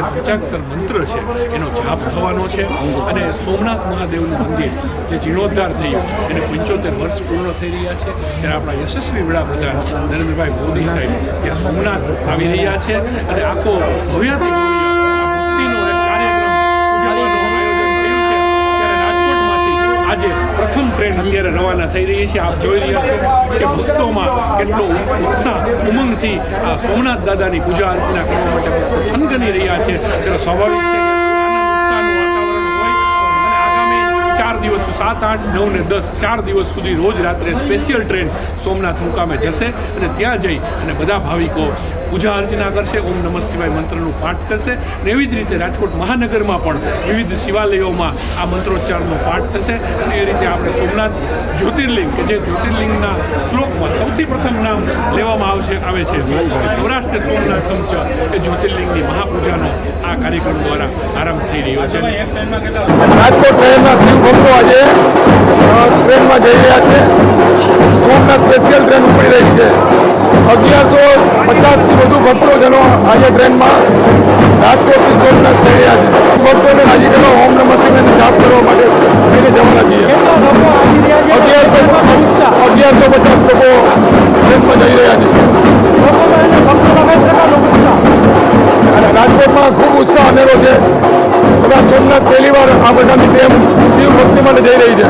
જે પંચાક્ષર મંત્ર છે એનો જાપ થવાનો છે અને સોમનાથ મહાદેવનું મંદિર જે જીર્ણોદ્ધાર થયું એને 75 વર્ષ પૂર્ણ થઈ રહ્યા છે ત્યારે આપણા યશસ્વી વડાપ્રધાન નરેન્દ્રભાઈ મોદી સાહેબ ત્યાં સોમનાથ આવી રહ્યા છે અને આખો ભવ્યથી આજે પ્રથમ ટ્રેન અત્યારે રવાના થઈ રહી છે. આપ જોઈ રહ્યા છો કે ભક્તોમાં કેટલો ઉત્સાહ ઉમંગથી આ સોમનાથ દાદાની પૂજા અર્ચના કરવા માટે થનગની રહ્યા છે. ત્યારે સ્વાભાવિક છે કે આનંદ ઉત્સાહનું વાતાવરણ હોય અને આગામી 4 દિવસ 7, 8, 9 ને 10 4 દિવસ સુધી રોજ રાત્રે સ્પેશિયલ ટ્રેન સોમનાથ મુકામે જશે અને ત્યાં જઈ અને બધા ભાવિકો પૂજા અર્ચના કરશે, ઓમ નમઃ શિવાય મંત્રનું પાઠ કરશે. અને એવી જ રીતે રાજકોટ મહાનગરમાં પણ વિવિધ શિવાલયોમાં આ મંત્રોચ્ચારનો પાઠ થશે. અને એ રીતે આપણે સોમનાથ જ્યોતિર્લિંગ કે જે જ્યોતિર્લિંગના શ્લોકમાં સૌથી પ્રથમ નામ લેવામાં આવે છે સૌરાષ્ટ્ર સોમનાથમ ચ એ જ્યોતિર્લિંગની મહાપૂજાનો આ કાર્યક્રમ દ્વારા આરંભ થઈ રહ્યો છે. રાજકોટ શહેરના શિવ ભક્તો આજે ટ્રેનમાં જઈ રહ્યા છે. સોમનાથ સ્પેશિયલ ટ્રેન ઉપડી રહી છે. 1150થી વધુ ભક્તોજનો આજે ટ્રેનમાં રાજકોટથી સોમનાથ જઈ રહ્યા છે. ભક્તોને રાજી કરવા ઓમ નમઃ શિવાયનો જાપ કરવા માટે લઈને જવાના છીએ. 1150 લોકો ટ્રેનમાં જઈ રહ્યા છે. રાજકોટમાં ખૂબ ઉત્સાહ અનેરો છે. બધા સોમનાથ પહેલી વાર આ બધાની ટેમ શિવ ભક્તિ માટે જઈ રહી છે.